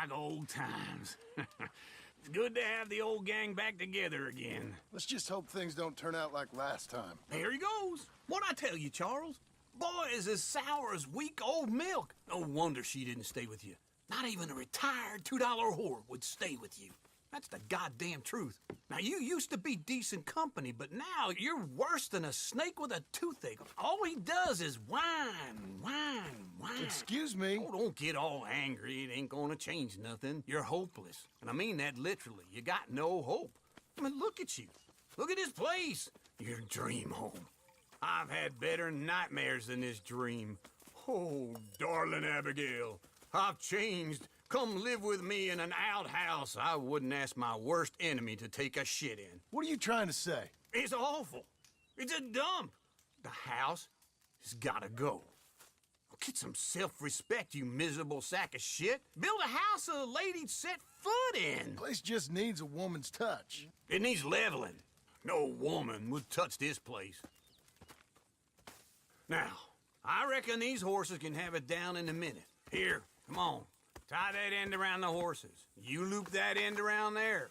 like old times. It's good to have the old gang back together again. Let's just hope things don't turn out like last time. Here he goes. What'd I tell you, Charles? Boy is as sour as weak old milk. No wonder she didn't stay with you. Not even a retired $2 whore would stay with you. That's the goddamn truth. Now, you used to be decent company, but now you're worse than a snake with a toothache. All he does is whine. Excuse me? Oh, don't get all angry. It ain't gonna change nothing. You're hopeless. And I mean that literally. You got no hope. I mean, look at you. Look at this place. Your dream home. I've had better nightmares than this dream. Oh, darling Abigail, I've changed. Come live with me in an outhouse I wouldn't ask my worst enemy to take a shit in. What are you trying to say? It's awful. It's a dump. The house has gotta go. Get some self-respect, you miserable sack of shit. Build a house a lady'd set foot in. Place just needs a woman's touch. It needs leveling. No woman would touch this place. Now, I reckon these horses can have it down in a minute. Here, come on. Tie that end around the horses. You loop that end around there.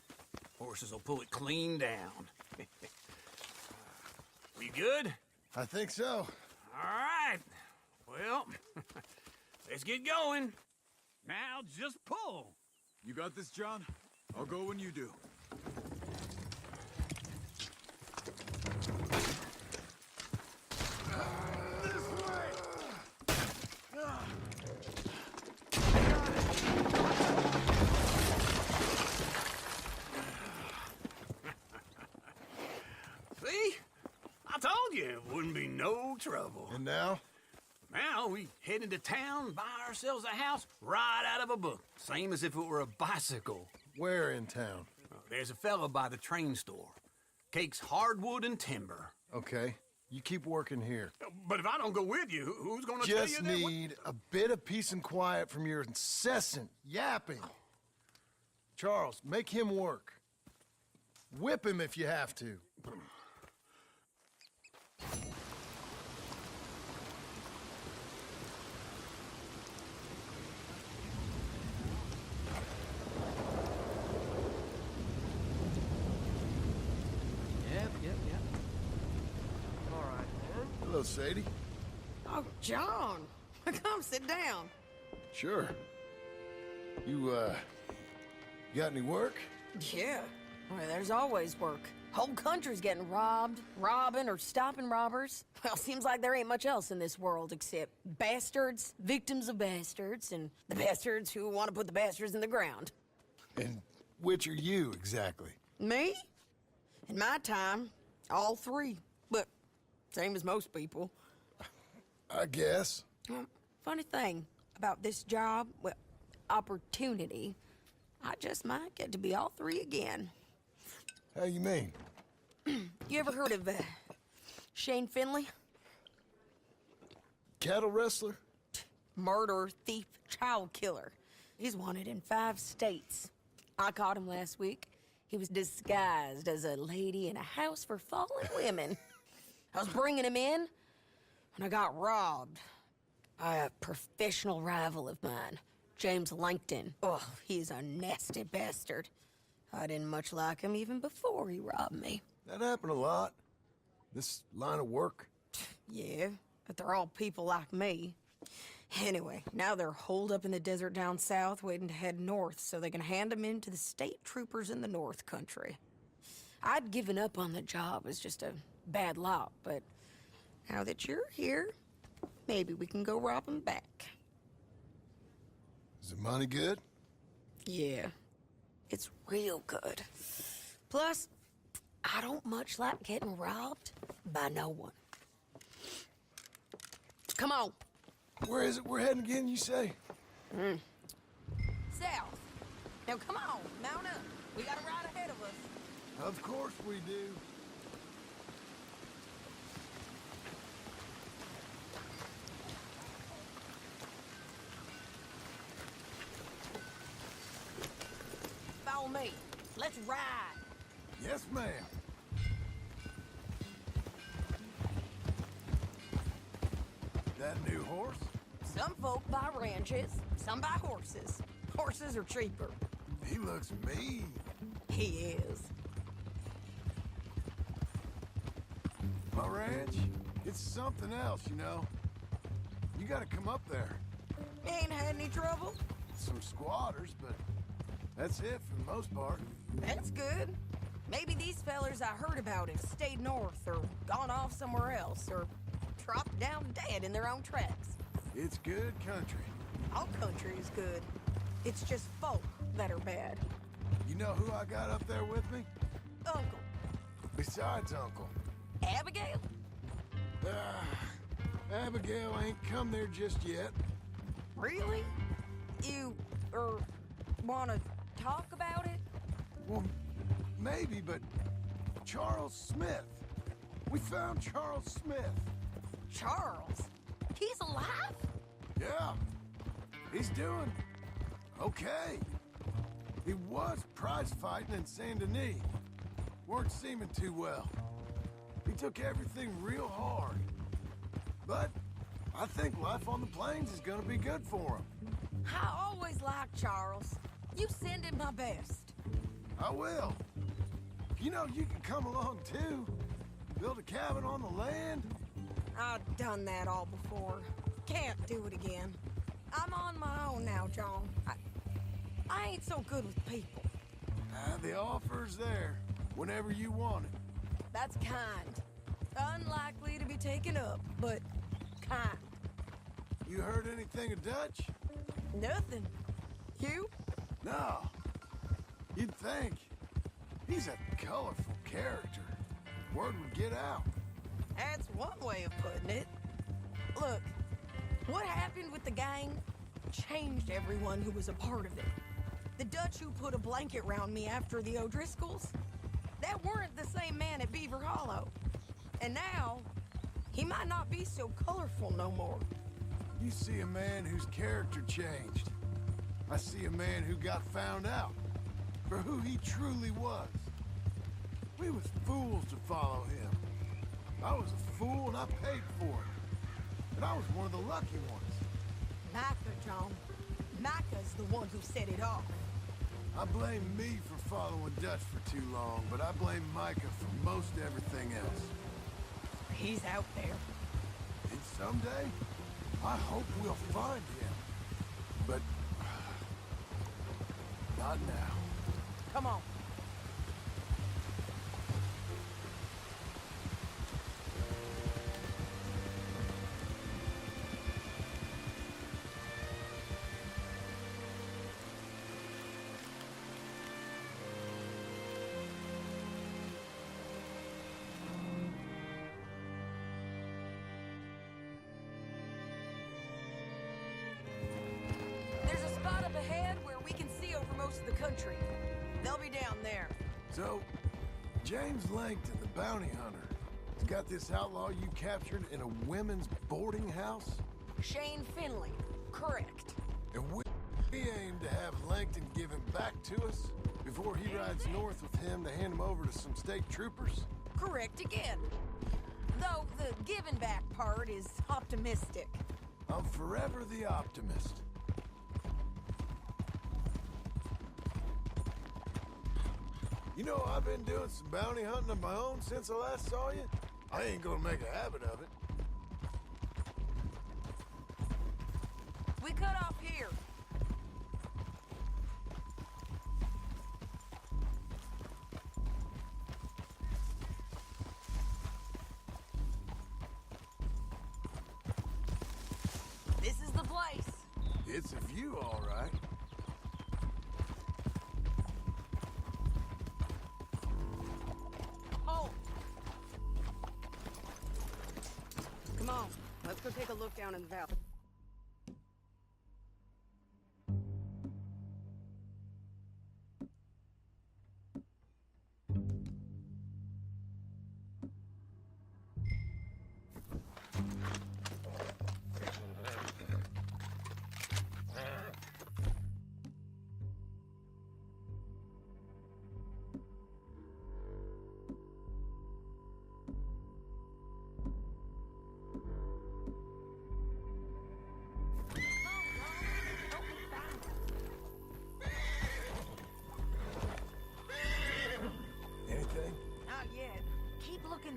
Horses will pull it clean down. We good? I think so. All right. Well, let's get going. Now just pull. You got this, John? I'll go when you do. This way! See? I told you it wouldn't be no trouble. And now? Now we head into town, buy ourselves a house right out of a book. Same as if it were a bicycle. Where in town? There's a fella by the train store. Cakes hardwood and timber. Okay. You keep working here. But if I don't go with you, who's gonna tell you Just that? need a bit of peace and quiet from your incessant yapping. Charles, make him work. Whip him if you have to. Yep. All right, man. Hello, Sadie. Oh, John. Come sit down. Sure. You got any work? Yeah. Well, there's always work. Whole country's getting robbed, robbing, or stopping robbers. Well, seems like there ain't much else in this world except bastards, victims of bastards, and the bastards who want to put the bastards in the ground. And which are you, exactly? Me? In my time, all three. But same as most people. I guess. Funny thing about this job, well, opportunity, I just might get to be all three again. How you mean? You ever heard of Shane Finley? Cattle wrestler? Murderer, thief, child killer. He's wanted in 5 states. I caught him last week. He was disguised as a lady in a house for fallen women. I was bringing him in when I got robbed by a professional rival of mine, James Langton. Oh, he's a nasty bastard. I didn't much like him even before he robbed me. That happened a lot. This line of work. Yeah, but they're all people like me. Anyway, now they're holed up in the desert down south, waiting to head north so they can hand them in to the state troopers in the north country. I'd given up on the job as just a bad lot, but now that you're here, maybe we can go rob them back. Is the money good? Yeah, it's real good. Plus, I don't much like getting robbed by no one. Come on. Where is it we're heading again, you say? South. Now come on, mount up. We got a ride ahead of us. Of course we do. Follow me. Let's ride. Yes, ma'am. That new horse? Some folk buy ranches, some buy horses. Horses are cheaper. He looks mean. He is. My ranch, it's something else, you know. You gotta come up there. Ain't had any trouble? Some squatters, but that's it for the most part. That's good. Maybe these fellers I heard about have stayed north or gone off somewhere else or dropped down dead in their own tracks. It's good country. All country is good. It's just folk that are bad. You know who I got up there with me? Uncle. Besides Uncle. Abigail? Abigail ain't come there just yet. Really? You, wanna talk about it? Well, maybe, but Charles Smith. We found Charles Smith. Charles? He's alive? Yeah. He's doing okay. He was prize fighting in Saint Denis. Weren't seeming too well. He took everything real hard. But I think life on the plains is gonna be good for him. I always liked Charles. You send him my best. I will. You know, you can come along too. Build a cabin on the land. I've done that all before. Can't do it again. I'm on my own now, John. I ain't so good with people. The offer's there whenever you want it. That's kind. Unlikely to be taken up, but kind. You heard anything of Dutch? Nothing. You? No. You'd think. He's a colorful character. Word would get out. That's one way of putting it. Look, what happened with the gang changed everyone who was a part of it. The Dutch who put a blanket round me after the O'Driscolls, that weren't the same man at Beaver Hollow. And now, he might not be so colorful no more. You see a man whose character changed. I see a man who got found out for who he truly was. We was fools to follow him. I was a fool and I paid for it. And I was one of the lucky ones. Micah, John. Micah's the one who set it off. I blame me for following Dutch for too long, but I blame Micah for most everything else. He's out there. And someday, I hope we'll find him. But not now. Come on. There's a spot up ahead where we can see over most of the country. They'll be down there. So, James Langton, the bounty hunter, has got this outlaw you captured in a women's boarding house? Shane Finley. Correct. And we aim to have Langton give him back to us before he rides north with him to hand him over to some state troopers? Correct again. Though the giving back part is optimistic. I'm forever the optimist. You know, I've been doing some bounty hunting of my own since I last saw you. I ain't gonna make a habit of it. We cut off here. This is the place. It's a view, all right. Oh. Come on, let's go take a look down in the valley.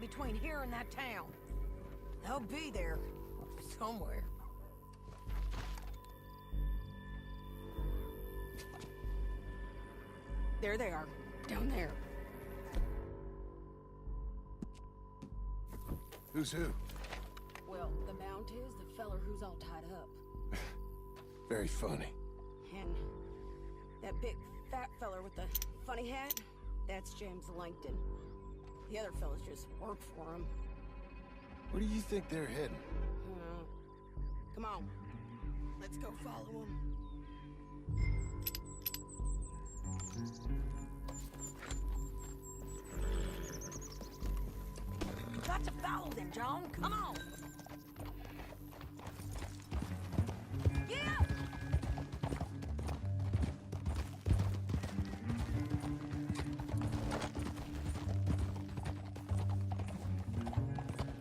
between here and that town. They'll be there somewhere. There they are, down there. Who's who? Well, the mount is the feller who's all tied up. Very funny. And that big fat feller with the funny hat, that's James Langton. The other fellas just work for him. Where do you think they're heading? Come on, let's go follow him. Got to follow them, John. Come on. Yeah.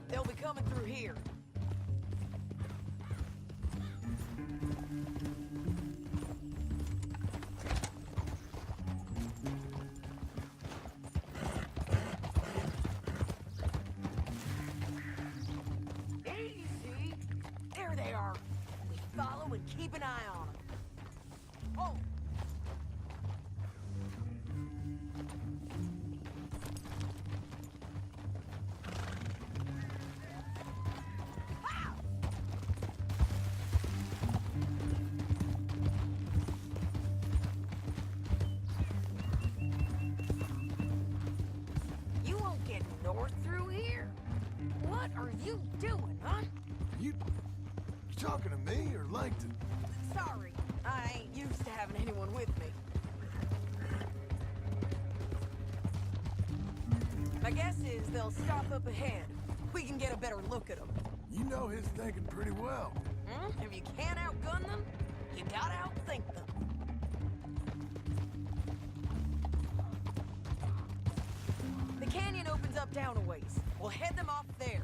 They'll be coming through here. Easy. There they are. We follow and keep an eye on them. Oh. You won't get north through here. What are you doing, huh? You talking to me or Langton? Sorry, I ain't used to having anyone with me. My guess is they'll stop up ahead. We can get a better look at them. You know his thinking pretty well. If you can't outgun them, you gotta outthink them. The canyon opens up down a ways. We'll head them off there.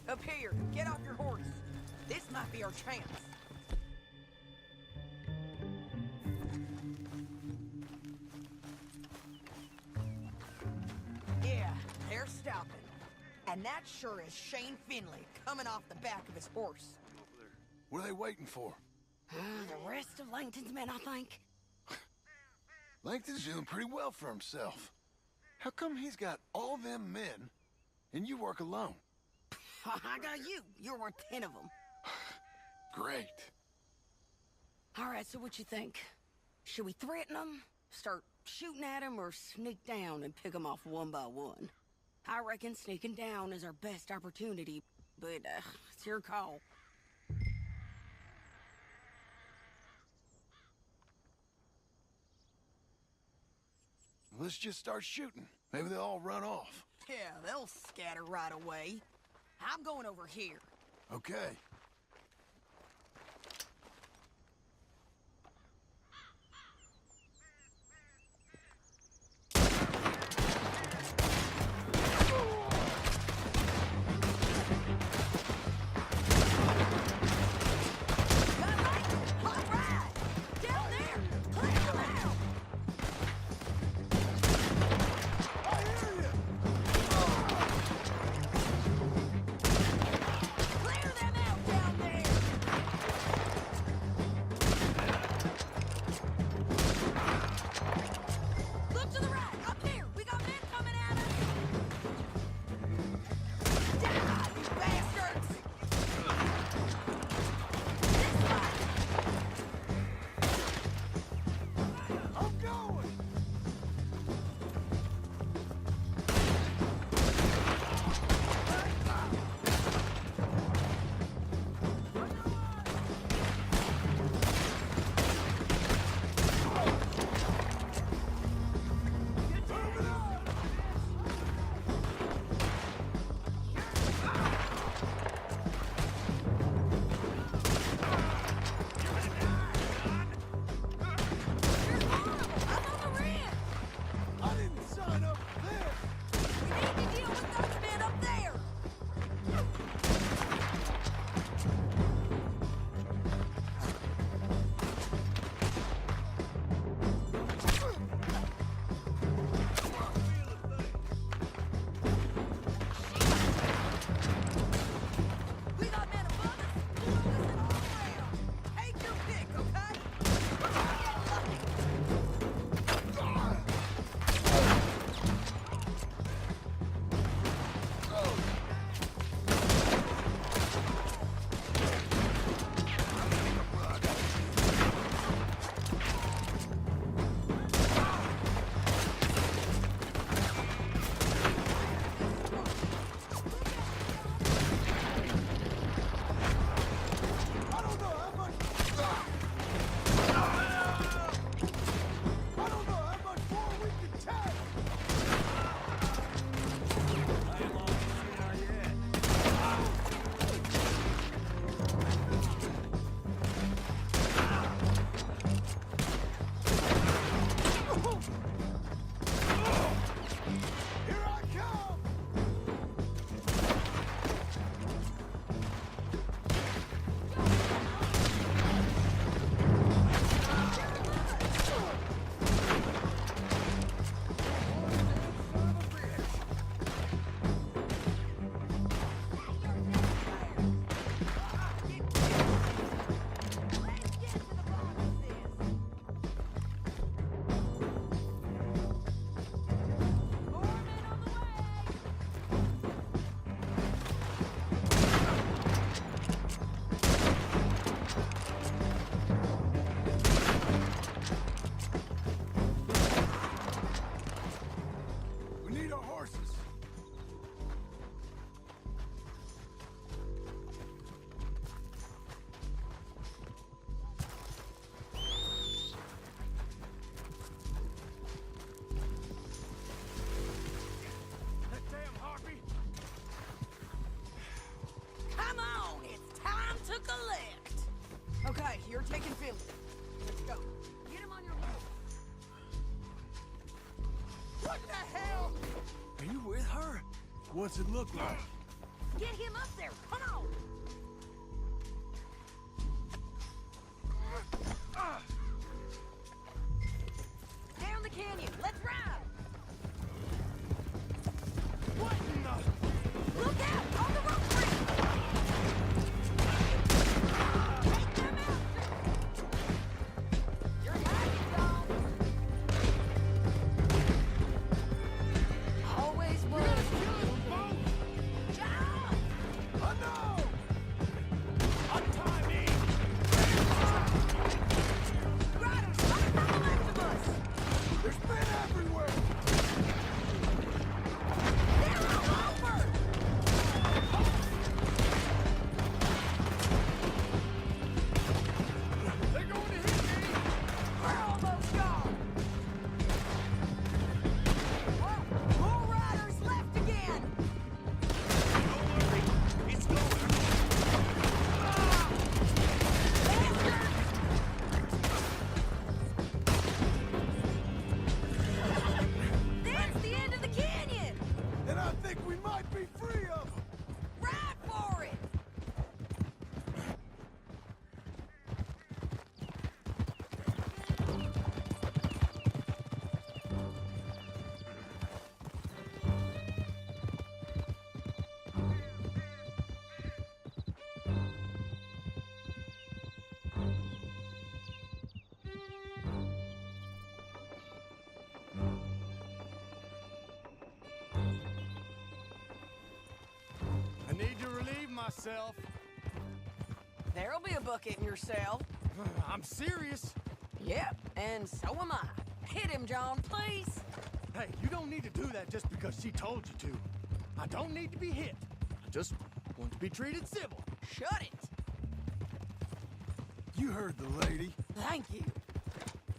Up here, get off your horse. This might be our chance. Yeah, they're stopping. And that sure is Shane Finley coming off the back of his horse. What are they waiting for? The rest of Langton's men, I think. Langton's doing pretty well for himself. How come he's got all them men and you work alone? I got you. You're worth 10 of them. Great. All right, so what you think? Should we threaten them, start shooting at them, or sneak down and pick them off one by one? I reckon sneaking down is our best opportunity, but it's your call. Let's just start shooting. Maybe they'll all run off. Yeah, they'll scatter right away. I'm going over here. Okay. Clear them out! What's it look like? Get him up there! Come on! Down the canyon! Let's ride! What in the... Look out! On the rope bridge! Take them out! You're hiding, John! Always was. John! I know! Untie me! Riders, right on the left of us! There's men everywhere! They're all over! They're going to hit me! We're almost gone! Whoa, more riders left again! It's going. That's the end of the canyon! And I think we might be free of them! Ride for it! I need to relieve myself. There'll be a bucket in your cell. I'm serious. Yep, and so am I. Hit him, John, please. Hey, you don't need to do that just because she told you to. I don't need to be hit. I just want to be treated civil. Shut it. You heard the lady. Thank you.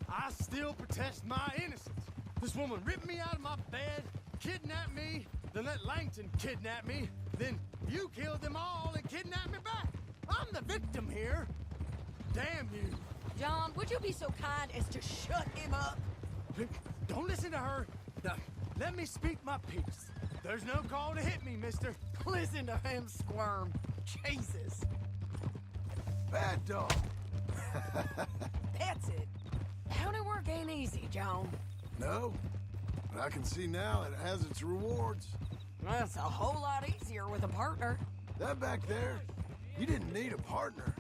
I still protest my innocence. This woman ripped me out of my bed, kidnapped me, then let Langton kidnap me, then you killed them all and kidnapped me back. I'm the victim here. Damn you. John, would you be so kind as to shut him up? Don't listen to her. Now, let me speak my piece. There's no call to hit me, mister. Listen to him squirm. Jesus. Bad dog. That's it. County work ain't easy, John. No, but I can see now it has its rewards. That's a whole lot easier with a partner. That back there, you didn't need a partner.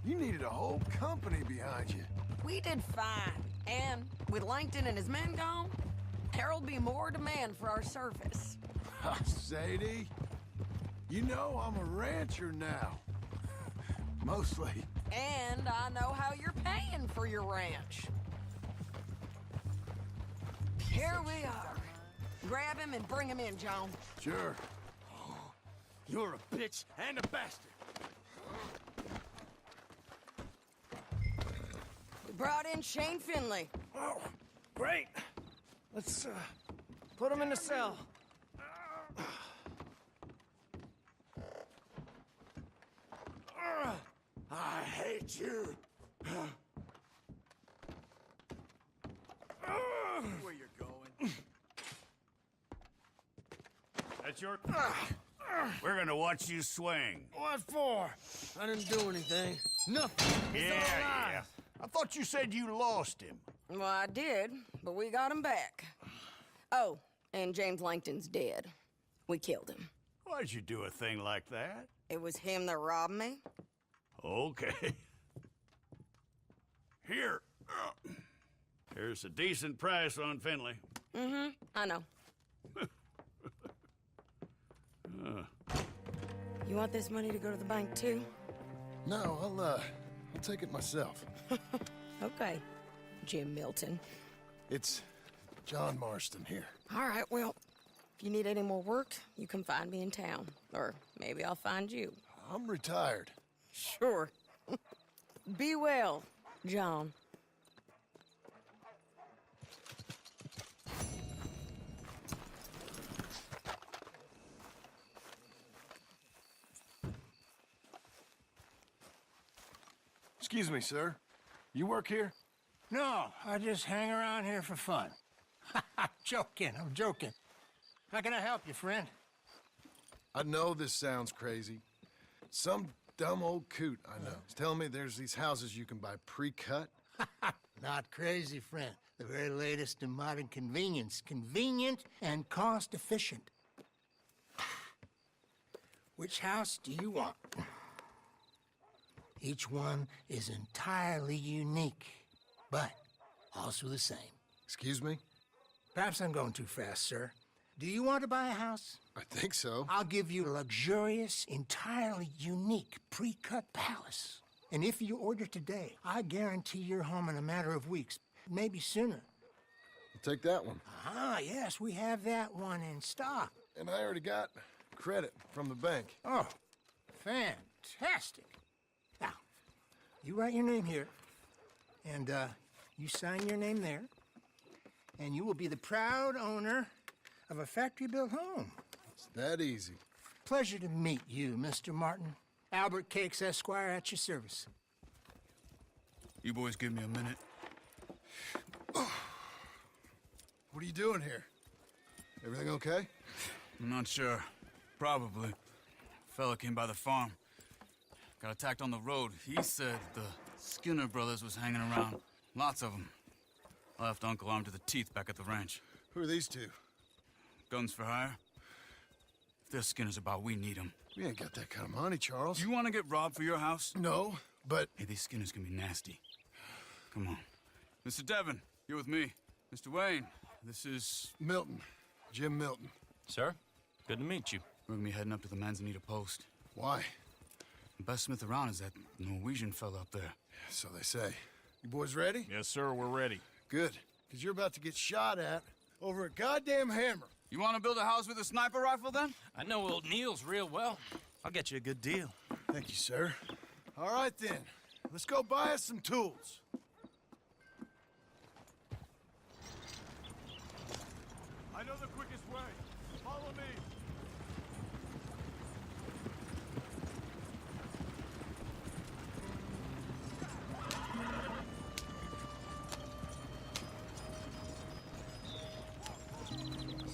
You needed a whole company behind you. We did fine. And with Langton and his men gone, there'll be more demand for our service. Sadie, you know I'm a rancher now. Mostly. And I know how you're paying for your ranch. Here we are. Grab him and bring him in, John. Sure. You're a bitch and a bastard. We brought in Shane Finley. Oh, great. Let's, put him in the cell. I hate you. Where you're going? That's your... We're gonna watch you swing. What for? I didn't do anything. Nothing. It's all Yeah. lies. I thought you said you lost him. Well, I did, but we got him back. Oh, and James Langton's dead. We killed him. Why'd you do a thing like that? It was him that robbed me. Okay. Here. Here's a decent price on Finley. Mm-hmm, I know. You want this money to go to the bank, too? No, I'll take it myself. Okay, Jim Milton. It's John Marston here. All right, well, if you need any more work, you can find me in town. Or maybe I'll find you. I'm retired. Sure. Be well, John. Excuse me, sir. You work here? No, I just hang around here for fun. I'm joking. How can I help you, friend? I know this sounds crazy. Some dumb old coot I know is telling me there's these houses you can buy pre-cut. Not crazy, friend. The very latest in modern convenience. Convenient and cost-efficient. Which house do you want? Each one is entirely unique, but also the same. Excuse me? Perhaps I'm going too fast, sir. Do you want to buy a house? I think so. I'll give you a luxurious, entirely unique pre-cut palace. And if you order today, I guarantee you're home in a matter of weeks, maybe sooner. I'll take that one. Ah, yes, we have that one in stock. And I already got credit from the bank. Oh, fantastic. Now, you write your name here, and you sign your name there, and you will be the proud owner of a factory-built home. It's that easy. Pleasure to meet you, Mr. Martin. Albert Cakes, Esquire, at your service. You boys give me a minute. What are you doing here? Everything okay? I'm not sure. Probably. Fella came by the farm. Got attacked on the road. He said the Skinner brothers was hanging around. Lots of them. I left Uncle armed to the teeth back at the ranch. Who are these two? Guns for hire? If they're Skinner's about, we need them. We ain't got that kind of money, Charles. You want to get robbed for your house? No, but... Hey, these Skinners can be nasty. Come on. Mr. Devon, you're with me. Mr. Wayne, this is... Milton. Jim Milton. Sir, good to meet you. We're gonna be heading up to the Manzanita post. Why? The best smith around is that Norwegian fella up there. So they say. You boys ready? Yes, sir, we're ready. Good. Because you're about to get shot at over a goddamn hammer. You want to build a house with a sniper rifle, then? I know old Neil's real well. I'll get you a good deal. Thank you, sir. All right, then. Let's go buy us some tools. I know the quickest way. Follow me.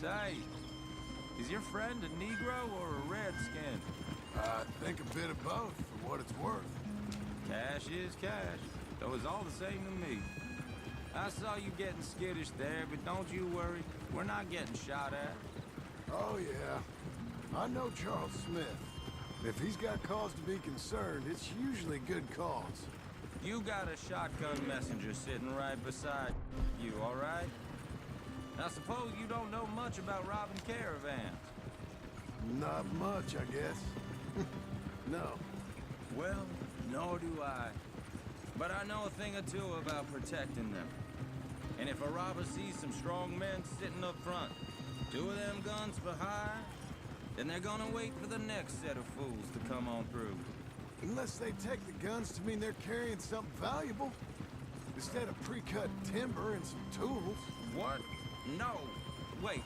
Say, is your friend a Negro or a Redskin? I think a bit of both, for what it's worth. Cash is cash, though it's all the same to me. I saw you getting skittish there, but don't you worry. We're not getting shot at. Oh, yeah. I know Charles Smith. If he's got cause to be concerned, it's usually good cause. You got a shotgun messenger sitting right beside you, all right? I suppose you don't know much about robbing caravans. Not much, I guess. No. Well, nor do I. But I know a thing or two about protecting them. And if a robber sees some strong men sitting up front, 2 of them guns for hire, then they're gonna wait for the next set of fools to come on through. Unless they take the guns to mean they're carrying something valuable. Instead of pre-cut timber and some tools. What? No. Wait,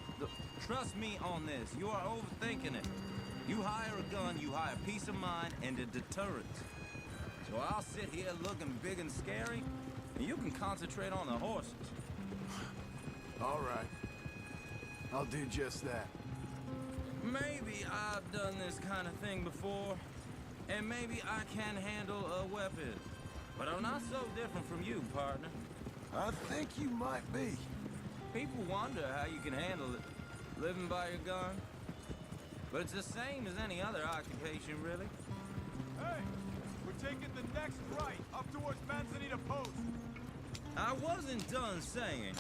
trust me on this. You are overthinking it. You hire a gun, you hire peace of mind and a deterrent. So I'll sit here looking big and scary, and you can concentrate on the horses. All right. I'll do just that. Maybe I've done this kind of thing before, and maybe I can handle a weapon. But I'm not so different from you, partner. I think you might be. People wonder how you can handle it, living by your gun. But it's the same as any other occupation, really. Hey, we're taking the next right up towards Manzanita Post. I wasn't done saying.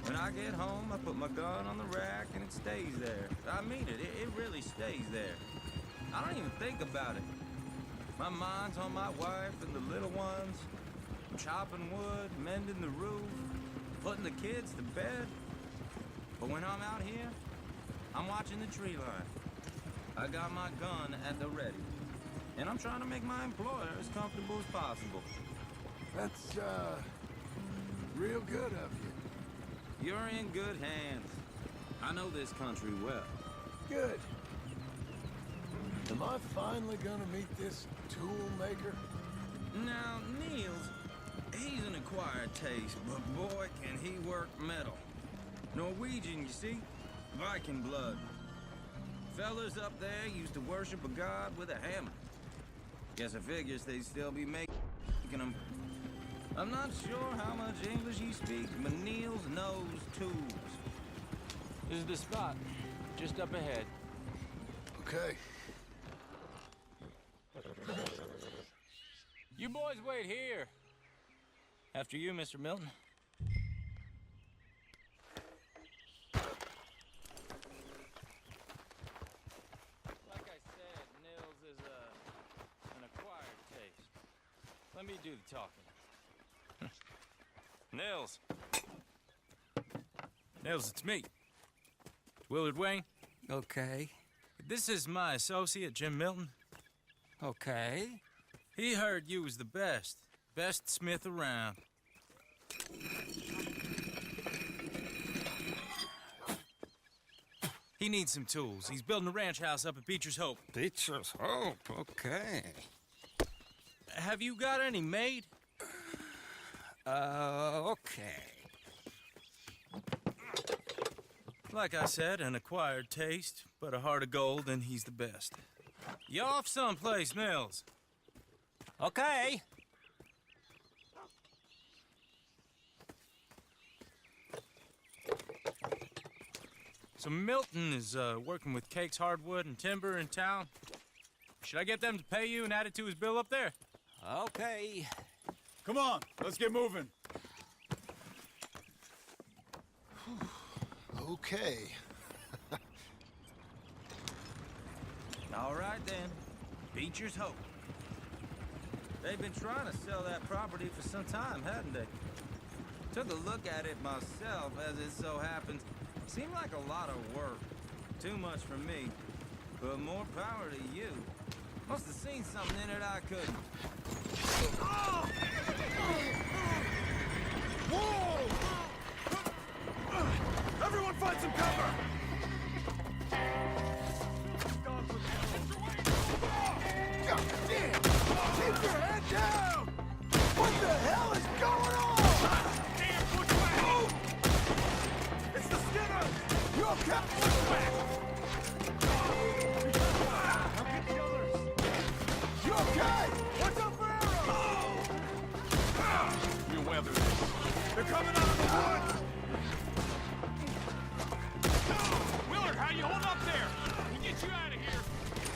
When I get home, I put my gun on the rack and it stays there. I mean it, it really stays there. I don't even think about it. My mind's on my wife and the little ones. I'm chopping wood, mending the roof, putting the kids to bed. But when I'm out here, I'm watching the tree line. I got my gun at the ready. And I'm trying to make my employer as comfortable as possible. That's, real good of you. You're in good hands. I know this country well. Good. Am I finally gonna meet this tool maker? Now, Niels, he's an acquired taste, but boy, can he work metal. Norwegian, you see? Viking blood. Fellas up there used to worship a god with a hammer. Guess I figures they'd still be making them. I'm not sure how much English he speaks, but Niels knows tools. This is the spot, just up ahead. Okay. You boys wait here. After you, Mr. Milton. Like I said, Nils is an acquired taste. Let me do the talking. Nils. Nils, it's me. Willard Wayne. Okay. This is my associate, Jim Milton. Okay. He heard you was the best. Best smith around. He needs some tools. He's building a ranch house up at Beecher's Hope. Beecher's Hope, okay. Have you got any made? Okay. Like I said, an acquired taste, but a heart of gold, and he's the best. You off someplace, Nils? Okay. So Milton is working with Cakes Hardwood and Timber in town. Should I get them to pay you and add it to his bill up there? Okay. Come on, let's get moving. Okay. All right, then. Beecher's Hope. They've been trying to sell that property for some time, hadn't they? Took a look at it myself, as it so happens. Seemed like a lot of work. Too much for me. But more power to you. Must have seen something in it I couldn't. Whoa! Everyone find some cover! God damn! Keep your head down! What the hell is going on? Damn, push back! It's the Skinner! You okay? Push back! I'll get the others! You okay? What's up for arrows? You weather this. They're coming out of the woods! Willard, how you hold up there? We'll get you out of here.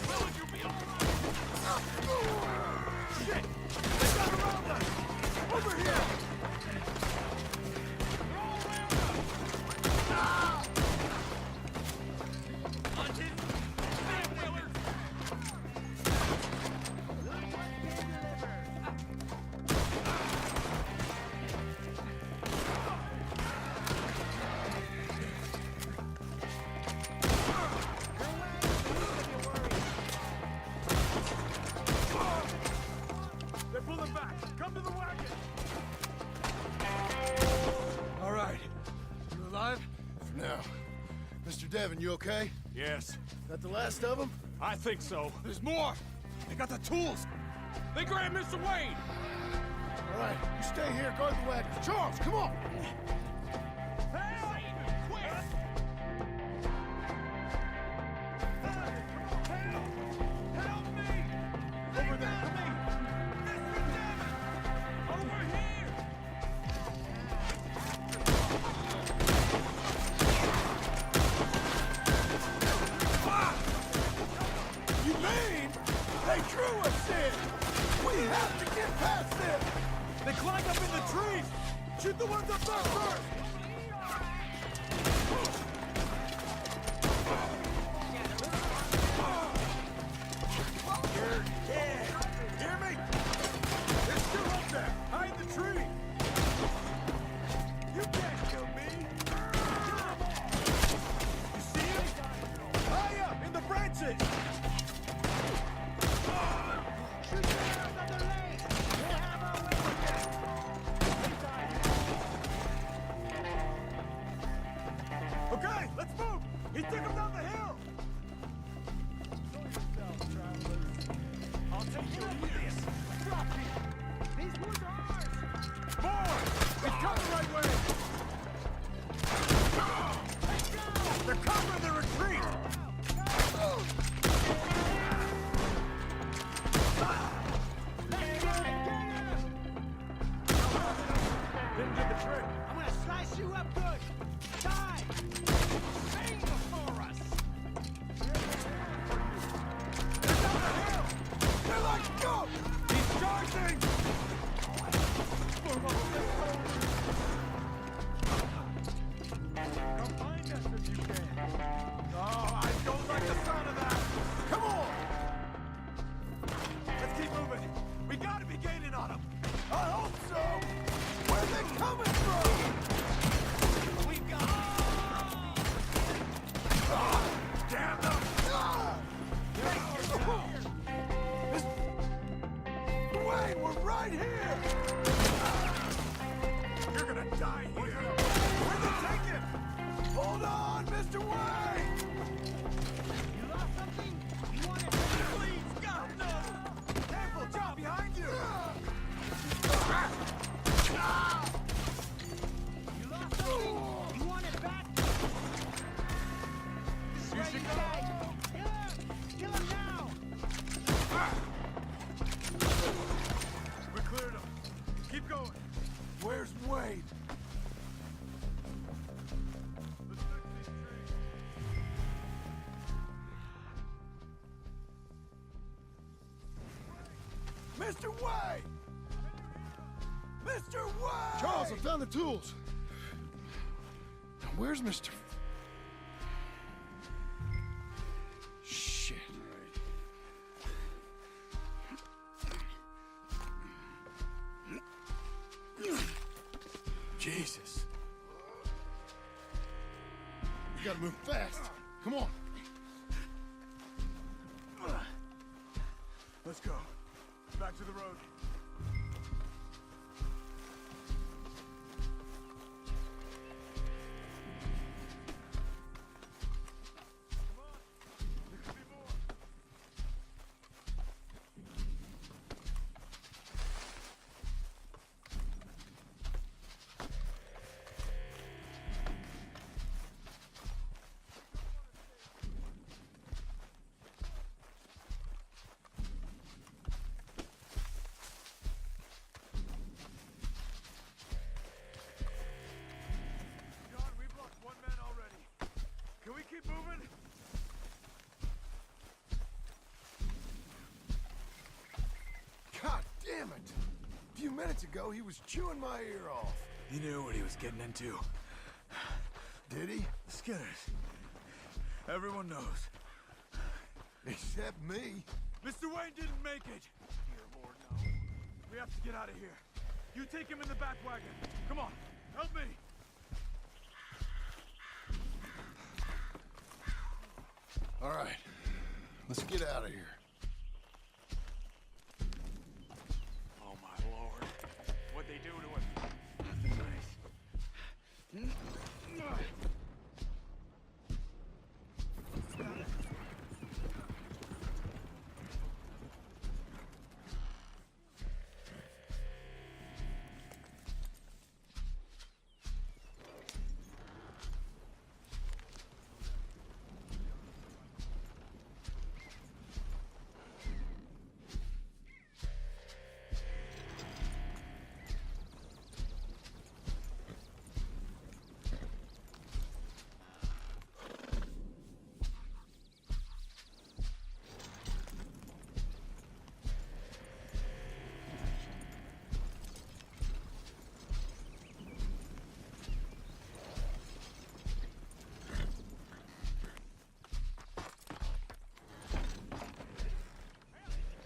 Willard, you'll be all right. Shit! They got around us! Over here! They're all around us! Hunted! Damn, Willard! They're pulling back! Come to the wagon! All right. You alive? For now. Mr. Devon, you okay? Yes, That the last of them? I think so. There's more! They got the tools! They grabbed Mr. Wayne! All right. You stay here, guard the wagon. Charles, come on! Help! Quick! Help me! Over there! Mr. Devon! Over here! You mean they drew us in? We have to get past them! They climbed up in the trees! Shoot the ones up there first! You're dead! Hear me? They're still up there! Hide in the tree! You can't kill me! You see them? High up in the branches! Shoot the arrows on their legs! We'll have our way with them! Okay, let's move! He took him down the hill! I'll take you with this! Drop it! These woods are ours! More! He's coming right way! Let's go! They're covering the retreat! if you can. Oh, I don't like the sound of that. Come on! Let's keep moving. We gotta be gaining on them. I hope so! Where are they coming from? We got damn them! Wait, we're right here! You're gonna die here! Where'd they take him? Hold on, Mr. Wayne! You lost something? You want it? Please, God, no! Careful, John, behind you! You lost something? You want it back? This is where you die! Kill him! Kill him now! We cleared him. Keep going. Where's Wade? Let's fix these trees. Mr. Wade! Mr. Wade! Charles, I found the tools. Now, where's Mr. Shit. Jesus. We gotta move fast. Come on. Let's go. Back to the road. Come on. There could be more. John, we've lost one man already. Can we keep moving? God damn it! A few minutes ago, he was chewing my ear off. He knew what he was getting into. Did he? The Skinners. Everyone knows. Except me. Mr. Wayne didn't make it. Here, Lord, no. We have to get out of here. You take him in the back wagon. Come on, help me. All right, let's get out of here. Oh, my Lord. What'd they do to him? Nothing nice.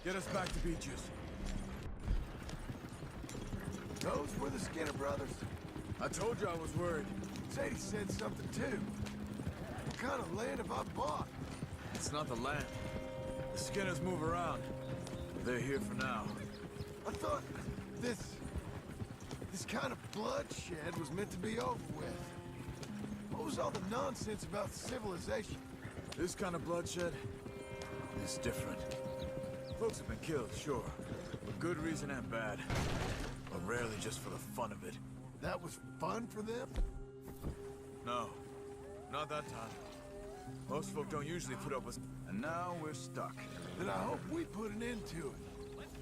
Get us back to Beaches. Those were the Skinner brothers. I told you I was worried. Sadie said something too. What kind of land have I bought? It's not the land. The Skinners move around. They're here for now. I thought this kind of bloodshed was meant to be over with. What was all the nonsense about civilization? This kind of bloodshed is different. Folks have been killed, sure. For good reason and bad. But rarely just for the fun of it. That was fun for them? No. Not that time. Most folk don't usually put up with... And now we're stuck. Then I hope we put an end to it.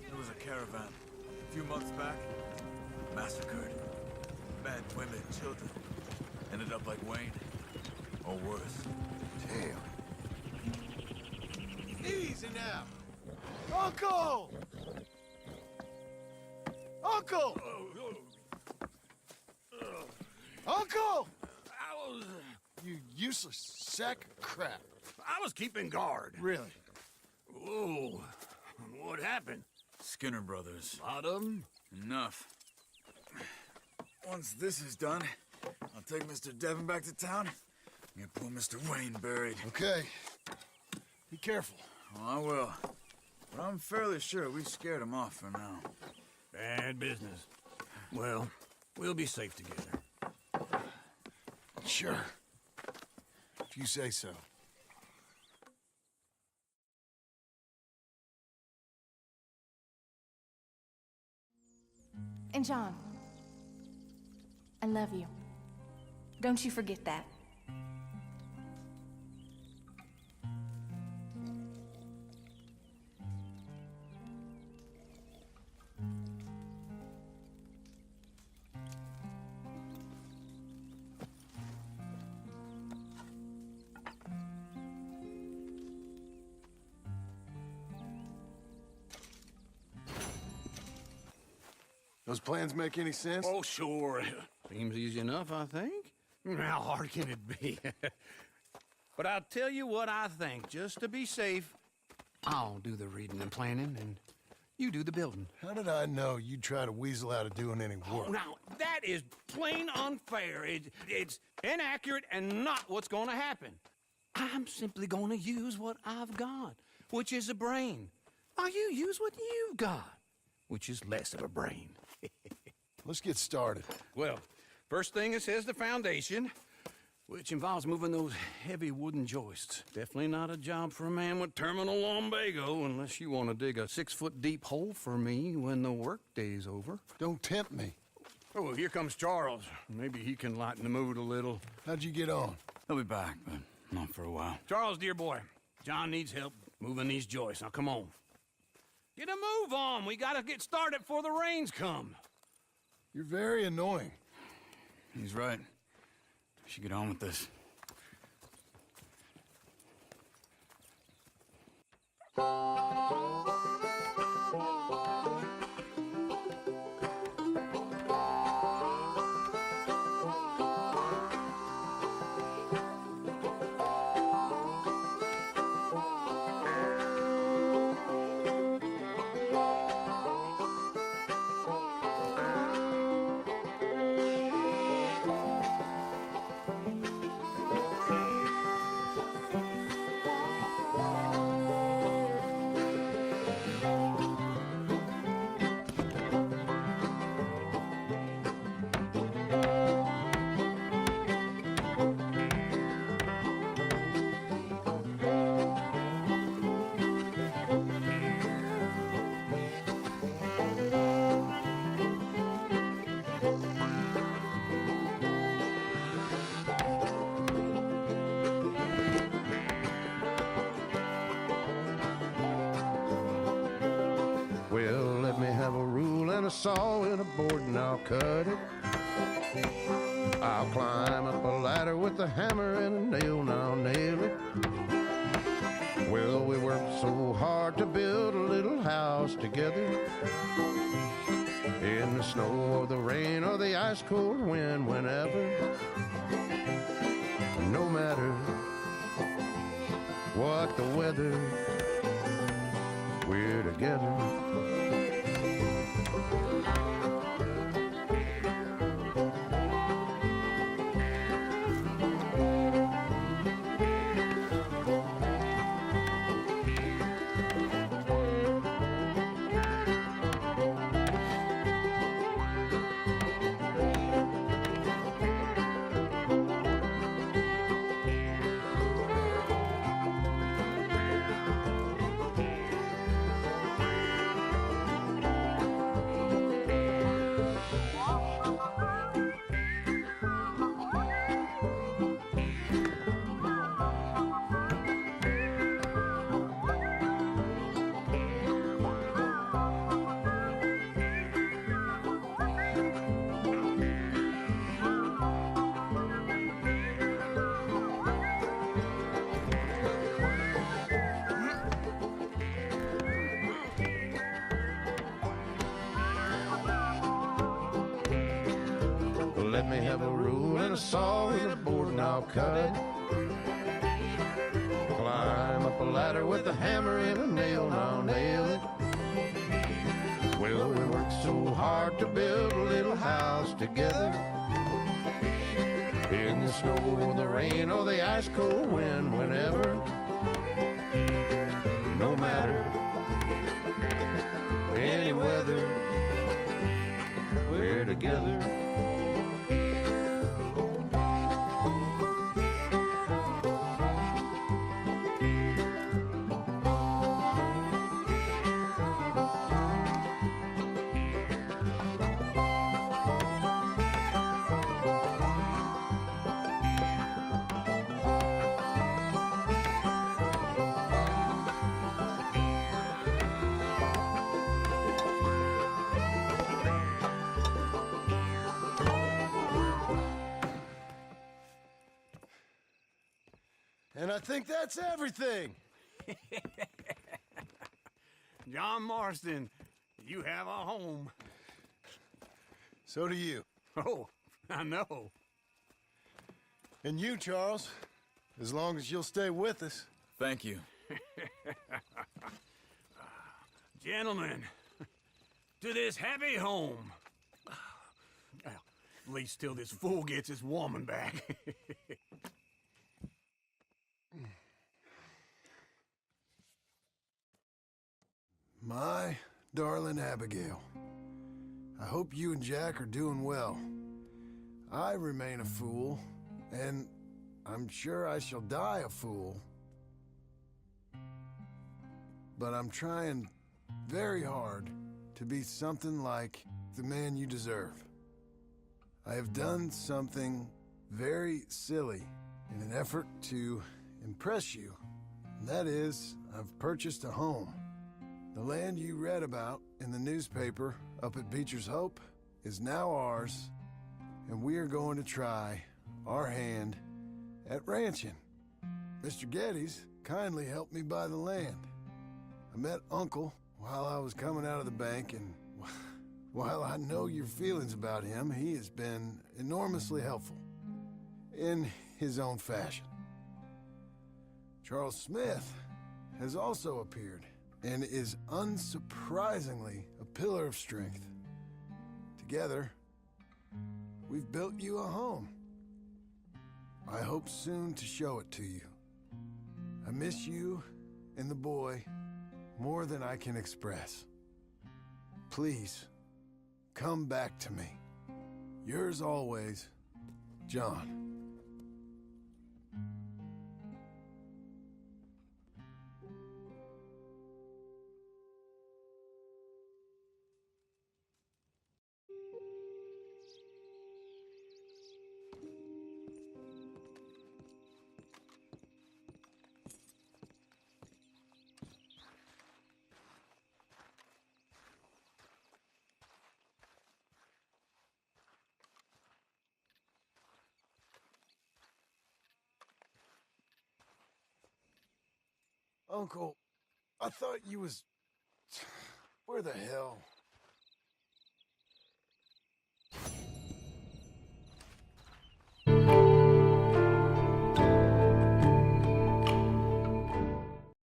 There was a caravan. A few months back. Massacred. Men, women, children. Ended up like Wayne. Or worse. Damn. Easy now. Uncle! Uncle! Uncle! You useless sack of crap. I was keeping guard. Really? Whoa. What happened? Skinner Brothers. A lot of them? Enough. Once this is done, I'll take Mr. Devon back to town and get poor Mr. Wayne buried. Okay. Be careful. Oh, I will. But I'm fairly sure we scared him off for now. Bad business. Well, we'll be safe together. Sure. If you say so. And John, I love you. Don't you forget that. Those plans make any sense? Oh, sure. Seems easy enough, I think. How hard can it be? But I'll tell you what I think. Just to be safe, I'll do the reading and planning, and you do the building. How did I know you'd try to weasel out of doing any work? Oh, now, that is plain unfair. It's inaccurate and not what's going to happen. I'm simply going to use what I've got, which is a brain. While you use what you've got, which is less of a brain. Let's get started. Well, first thing it says the foundation, which involves moving those heavy wooden joists. Definitely not a job for a man with terminal lumbago, unless you want to dig a 6-foot deep hole for me when the workday's over. Don't tempt me. Oh, here comes Charles. Maybe he can lighten the mood a little. How'd you get on? He'll be back, but not for a while. Charles, dear boy, John needs help moving these joists. Now, come on. Get a move on. We gotta get started before the rains come. You're very annoying. He's right. We should get on with this. Well, let me have a rule and a saw and a board and I'll cut it. I'll climb up a ladder with a hammer and a nail and I'll nail it. Well, we worked so hard to build a little house together. In the snow or the rain or the ice cold wind, whenever. No matter what the weather, we're together. Let me have a rule and a saw and a board and I'll cut it. Climb up a ladder with a hammer and a nail and I'll nail it. Well, we worked so hard to build a little house together. In the snow, the rain, or the ice cold wind, whenever. No matter any weather, we're together. And I think that's everything. John Marston, you have a home. So do you. Oh, I know. And you, Charles, as long as you'll stay with us. Thank you. Gentlemen, to this happy home. Well, at least till this fool gets his woman back. My darling Abigail, I hope you and Jack are doing well. I remain a fool, and I'm sure I shall die a fool. But I'm trying very hard to be something like the man you deserve. I have done something very silly in an effort to impress you. And that is, I've purchased a home. The land you read about in the newspaper up at Beecher's Hope is now ours, and we are going to try our hand at ranching. Mr. Geddes kindly helped me buy the land. I met Uncle while I was coming out of the bank, and while I know your feelings about him, he has been enormously helpful in his own fashion. Charles Smith has also appeared and is unsurprisingly a pillar of strength. Together, we've built you a home. I hope soon to show it to you. I miss you and the boy more than I can express. Please, come back to me. Yours always, John. Uncle, I thought you was... Where the hell?